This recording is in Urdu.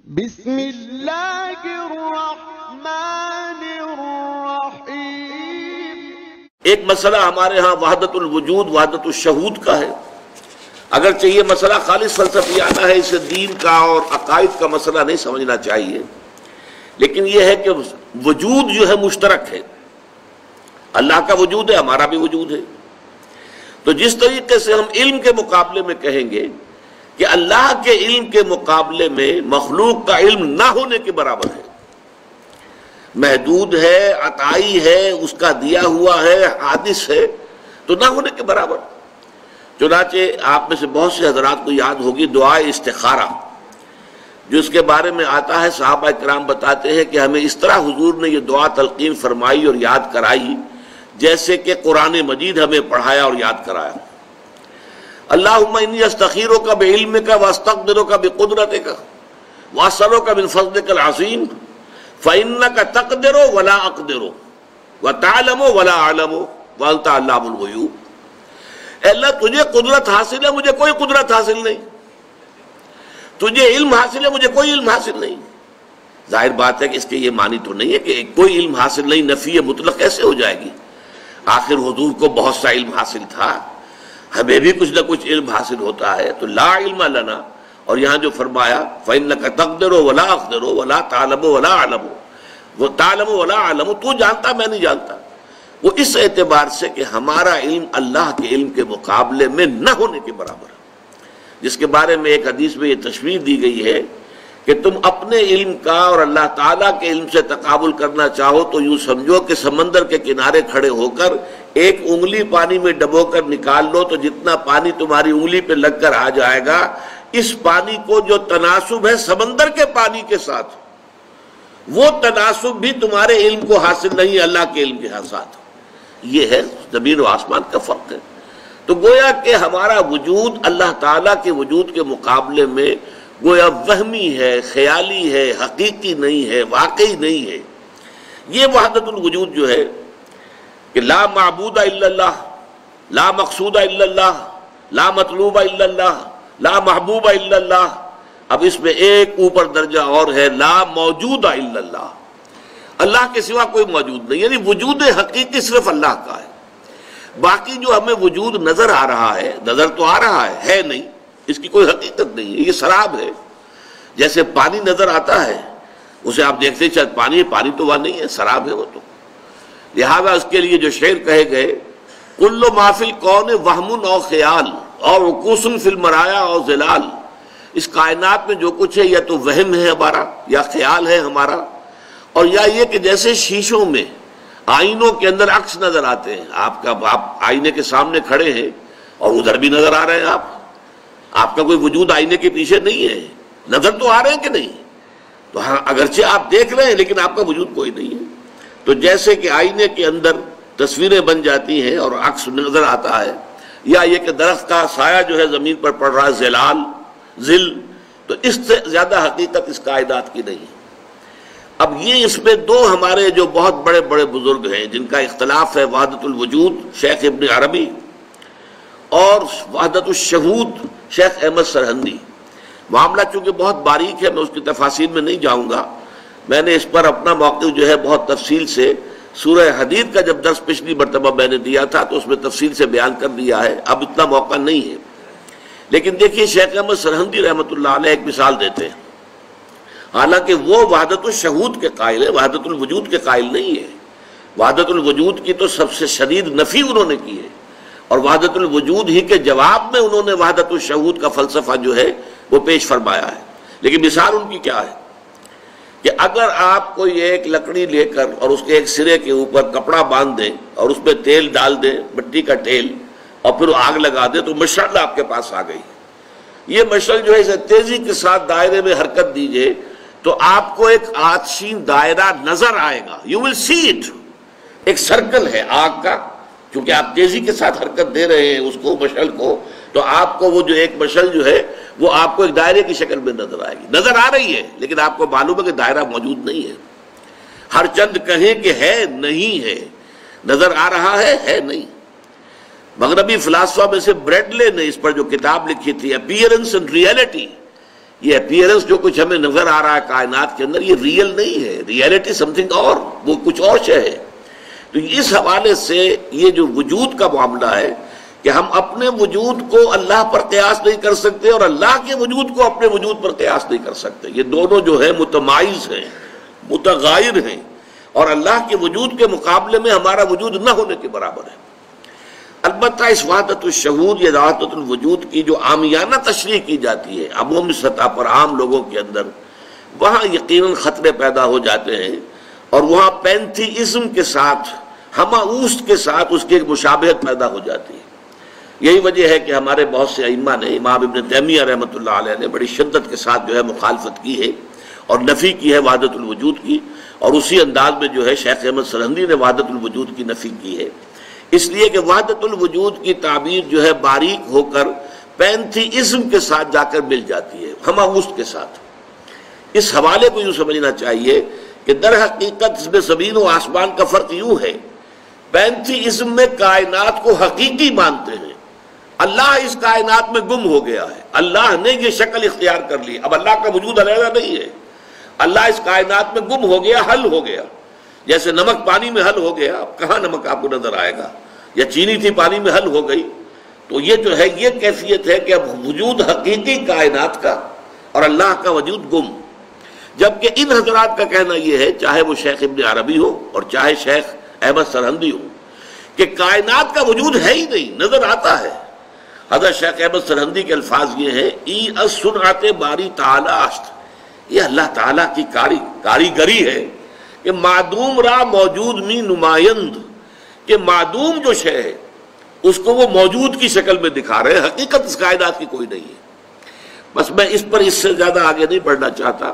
بسم اللہ الرحمن الرحیم۔ ایک مسئلہ ہمارے ہاں وحدت الوجود وحدت الشہود کا ہے، اگرچہ یہ مسئلہ خالص فلسفیانہ ہے، اسے دین کا اور عقائد کا مسئلہ نہیں سمجھنا چاہیے، لیکن یہ ہے کہ وجود جو ہے مشترک ہے، اللہ کا وجود ہے، ہمارا بھی وجود ہے۔ تو جس طریقے سے ہم علم کے مقابلے میں کہیں گے کہ اللہ کے علم کے مقابلے میں مخلوق کا علم نہ ہونے کے برابر ہے، محدود ہے، عطائی ہے، اس کا دیا ہوا ہے، حادث ہے، تو نہ ہونے کے برابر۔ چنانچہ آپ میں سے بہت سے حضرات کو یاد ہوگی دعائے استخارہ، جو اس کے بارے میں آتا ہے، صحابہ کرام بتاتے ہیں کہ ہمیں اس طرح حضور نے یہ دعا تلقین فرمائی اور یاد کرائی جیسے کہ قرآن مجید ہمیں پڑھایا اور یاد کرایا۔ اللہم انی استخیرک بعلمک واستقدرک بقدرتک واسألک من فضلک العظیم فإنک تقدر ولا اقدر وتعلم ولا اعلم وانت علام الغیوب۔ اے اللہ تجھے قدرت حاصل ہے، مجھے کوئی قدرت حاصل نہیں، تجھے علم حاصل ہے، مجھے کوئی علم حاصل نہیں۔ ظاہر بات ہے کہ اس کے یہ معنی تو نہیں ہے کہ کوئی علم حاصل نہیں، نفی مطلق کیسے ہو جائے گی؟ آخر حضور کو بہت سا علم حاصل تھا، ہمیں بھی کچھ نہ کچھ علم حاصل ہوتا ہے، تو لا علم لنا، اور یہاں جو فرمایا فإنک تقدر ولا اقدر ولا تعلم ولا اعلم، وہ تعلم ولا اعلم، تو جانتا میں نہیں جانتا، وہ اس اعتبار سے کہ ہمارا علم اللہ کے علم کے مقابلے میں نہ ہونے کے برابر ہے، جس کے بارے میں ایک حدیث میں یہ تشریح دی گئی ہے کہ تم اپنے علم کا اور اللہ تعالیٰ کے علم سے تقابل کرنا چاہو تو یوں سمجھو کہ سمندر کے کنارے کھڑے ہو کر ایک انگلی پانی میں ڈبو کر نکال لو تو جتنا پانی تمہاری انگلی پہ لگ کر آ جائے گا، اس پانی کو جو تناسب ہے سمندر کے پانی کے ساتھ، وہ تناسب بھی تمہارے علم کو حاصل نہیں، اللہ کے علم کے ساتھ۔ یہ ہے زمین و آسمان کا فرق ہے۔ تو گویا کہ ہمارا وجود اللہ تعالیٰ کے وجود کے مقابلے میں گویا وہمی ہے، خیالی ہے، حقیقی نہیں ہے، واقعی نہیں ہے۔ یہ وحدت الوجود جو ہے کہ لا معبود الا اللہ، لا مقصود الا اللہ، لا مطلوب الا اللہ، لا محبوب الا اللہ، اب اس میں ایک اوپر درجہ اور ہے، لا موجود الا اللہ، اللہ کے سوا کوئی موجود نہیں، یعنی وجود حقیقی صرف اللہ کا ہے۔ باقی جو ہمیں وجود نظر آ رہا ہے، نظر تو آ رہا ہے نہیں، اس کی کوئی حقیقت نہیں ہے، یہ سراب ہے۔ جیسے پانی نظر آتا ہے، اسے آپ دیکھتے ہیں شاید پانی ہے، پانی تو وہ نہیں ہے، سراب ہے وہ تو۔ لہذا اس کے لیے جو شعر کہے گئے کل ما فی الکون وہم او خیال اور رکوس فی المرایا او ظلال، اس کائنات میں جو کچھ ہے یا تو وہم ہے ہمارا یا خیال ہے ہمارا، اور یا یہ کہ جیسے شیشوں میں آئینوں کے اندر عکس نظر آتے ہیں، آپ آئینے کے سامنے کھڑے ہیں اور ادھر بھی نظر آ رہے ہیں، آپ کا کوئی وجود آئینے کے پیچھے نہیں ہے، نظر تو آ رہے ہیں کہ نہیں؟ تو ہاں اگرچہ آپ دیکھ رہے ہیں لیکن آپ کا وجود کوئی نہیں ہے۔ تو جیسے کہ آئینے کے اندر تصویریں بن جاتی ہیں اور عکس نظر آتا ہے، یا یہ کہ درخت کا سایہ جو ہے زمین پر پڑ رہا ہے، ظلال ظل، تو اس سے زیادہ حقیقت اس کائنات کی نہیں ہے۔ اب یہ اس میں دو ہمارے جو بہت بڑے بڑے بزرگ ہیں جن کا اختلاف ہے، وحدت الوجود شیخ ابن عربی اور وحدت الشہود شیخ احمد سرہندی۔ معاملہ چونکہ بہت باریک ہے، میں اس کی تفاصیل میں نہیں جاؤں گا، میں نے اس پر اپنا موقف جو ہے بہت تفصیل سے سورہ حدید کا جب درس پچھلی مرتبہ میں نے دیا تھا تو اس میں تفصیل سے بیان کر دیا ہے، اب اتنا موقع نہیں ہے۔ لیکن دیکھیے شیخ احمد سرہندی رحمۃ اللہ علیہ ایک مثال دیتے ہیں، حالانکہ وہ وحدت الشہود کے قائل ہے، وحدت الوجود کے قائل نہیں ہے۔ وحدت الوجود کی تو سب سے شدید نفی انہوں نے کی ہے، اور وحدت الوجود ہی کے جواب میں انہوں نے وحدت الشہود کا فلسفہ جو ہے وہ پیش فرمایا ہے۔ لیکن مثال ان کی کیا ہے کہ اگر آپ کوئی ایک لکڑی لے کر اور اس کے ایک سرے کے اوپر کپڑا باندھ دیں اور اس پہ تیل ڈال دیں، مٹی کا تیل، اور پھر آگ لگا دیں تو مشعل آپ کے پاس آ گئی۔ یہ مشعل جو ہے اسے تیزی کے ساتھ دائرے میں حرکت دیجئے تو آپ کو ایک آتشین دائرہ نظر آئے گا، یو ول سی اٹ، ایک سرکل ہے آگ کا، کیونکہ آپ تیزی کے ساتھ حرکت دے رہے ہیں اس کو، مشعل کو، تو آپ کو وہ جو ایک مشعل جو ہے وہ آپ کو ایک دائرے کی شکل میں نظر آئے گی، نظر آ رہی ہے لیکن آپ کو معلوم ہے کہ دائرہ موجود نہیں ہے۔ ہر چند کہیں کہ ہے نہیں ہے، نظر آ رہا ہے نہیں۔ مغربی فلاسفہ میں سے بریڈلے نے اس پر جو کتاب لکھی تھی اپیئرنس اینڈ ریئلٹی، یہ اپیئرنس جو کچھ ہمیں نظر آ رہا ہے کائنات کے اندر، یہ ریئل نہیں ہے، ریئلٹی سم تھنگ اور، وہ کچھ اور شے ہے۔ تو اس حوالے سے یہ جو وجود کا معاملہ ہے کہ ہم اپنے وجود کو اللہ پر قیاس نہیں کر سکتے اور اللہ کے وجود کو اپنے وجود پر قیاس نہیں کر سکتے، یہ دونوں جو ہے متمائز ہیں، متغائر ہیں، اور اللہ کے وجود کے مقابلے میں ہمارا وجود نہ ہونے کے برابر ہے۔ البتہ اس وحدت الشہود یا وحدت الوجود کی جو عامیانہ تشریح کی جاتی ہے عمومی سطح پر عام لوگوں کے اندر، وہاں یقیناً خطرے پیدا ہو جاتے ہیں، اور وہاں پینتھیزم کے ساتھ، ہمہ اوست کے ساتھ اس کی ایک مشابہت پیدا ہو جاتی ہے۔ یہی وجہ ہے کہ ہمارے بہت سے ائمہ نے، امام ابن تیمیہ رحمۃ اللہ علیہ نے بڑی شدت کے ساتھ جو ہے مخالفت کی ہے اور نفی کی ہے وحدت الوجود کی، اور اسی انداز میں جو ہے شیخ احمد سرہندی نے وحدت الوجود کی نفی کی ہے، اس لیے کہ وحدت الوجود کی تعبیر جو ہے باریک ہو کر پینتھیزم کے ساتھ جا کر مل جاتی ہے، ہمہ اوست کے ساتھ۔ اس حوالے کو یوں سمجھنا چاہیے کہ در حقیقت اس میں زمین و آسمان کا فرق یوں ہے، پینتھیزم میں کائنات کو حقیقی مانتے ہیں، اللہ اس کائنات میں گم ہو گیا ہے، اللہ نے یہ شکل اختیار کر لی، اب اللہ کا وجود علیحدہ نہیں ہے، اللہ اس کائنات میں گم ہو گیا، حل ہو گیا، جیسے نمک پانی میں حل ہو گیا، اب کہاں نمک آپ کو نظر آئے گا، یا چینی تھی پانی میں حل ہو گئی۔ تو یہ جو ہے یہ کیفیت ہے کہ اب وجود حقیقی کائنات کا اور اللہ کا وجود گم، جبکہ ان حضرات کا کہنا یہ ہے، چاہے وہ شیخ ابن عربی ہو اور چاہے شیخ احمد سرہندی ہو، کہ کائنات کا وجود ہے ہی نہیں، نظر آتا ہے۔ حضرت شیخ احمد سرہندی کے الفاظ یہ ہیں، ای الصنعت باری تعالی است، یہ اللہ تعالیٰ کی کاریگری ہے کہ معدوم را موجود می نمائند، کہ معدوم جو شے ہے اس کو وہ موجود کی شکل میں دکھا رہے ہیں، حقیقت اس کائنات کی کوئی نہیں ہے۔ بس میں اس پر اس سے زیادہ آگے نہیں بڑھنا چاہتا۔